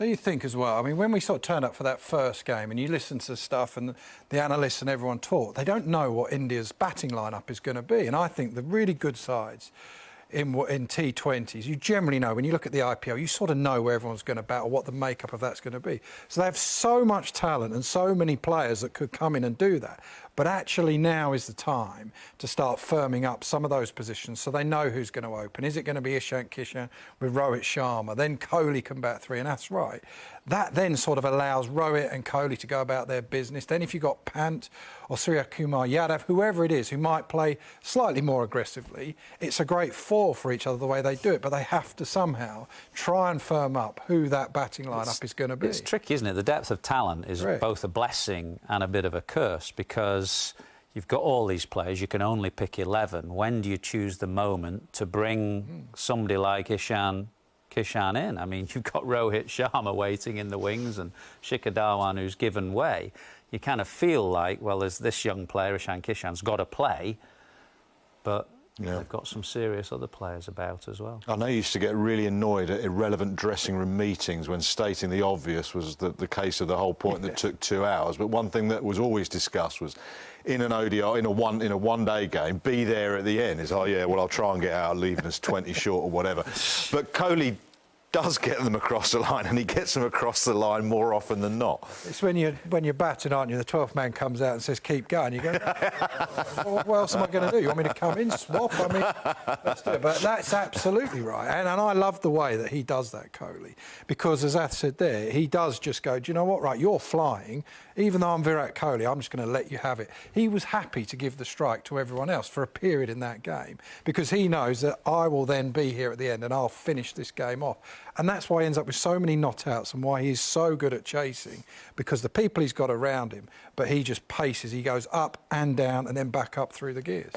Do you think as well? I mean, when we sort of turned up for that first game and you listen to stuff and the analysts and everyone talk, they don't know what India's batting lineup is going to be. And I think the really good sides in T20s, you generally know, when you look at the IPL, you sort of know where everyone's going to bat or what the makeup of that's going to be. So they have so much talent and so many players that could come in and do that. But actually now is the time to start firming up some of those positions so they know who's going to open. Is it going to be Ishan Kishan with Rohit Sharma? Then Kohli can bat 3, and that's right. That then sort of allows Rohit and Kohli to go about their business. Then if you've got Pant or Surya Kumar Yadav, whoever it is who might play slightly more aggressively, it's a great four for each other the way they do it, but they have to somehow try and firm up who that batting lineup is going to be. It's tricky, isn't it? The depth of talent is both a blessing and a bit of a curse, because you've got all these players, you can only pick 11. When do you choose the moment to bring somebody like Ishan Kishan in? I mean, you've got Rohit Sharma waiting in the wings and Shikhar Dhawan who's given way. You kind of feel like, well, there's this young player, Ishan Kishan's got to play, but they've got some serious other players about as well. I know you used to get really annoyed at irrelevant dressing room meetings when stating the obvious was the case of the whole point that took 2 hours. But one thing that was always discussed was, in an ODI, in a one-day game, be there at the end. It's, oh yeah, well, I'll try and get out, leaving us 20 short or whatever. But Kohli does get them across the line, and he gets them across the line more often than not. It's when you're batting, aren't you? The 12th man comes out and says, "Keep going." You go, "What else am I going to do? You want me to come in, swap?" I mean, let's do it. But that's absolutely right, and I love the way that he does that, Kohli, because as Ath said there, he does just go, "Do you know what? Right, you're flying. Even though I'm Virat Kohli, I'm just going to let you have it." He was happy to give the strike to everyone else for a period in that game because he knows that I will then be here at the end and I'll finish this game off. And that's why he ends up with so many not-outs and why he's so good at chasing, because the people he's got around him, but he just paces. He goes up and down and then back up through the gears.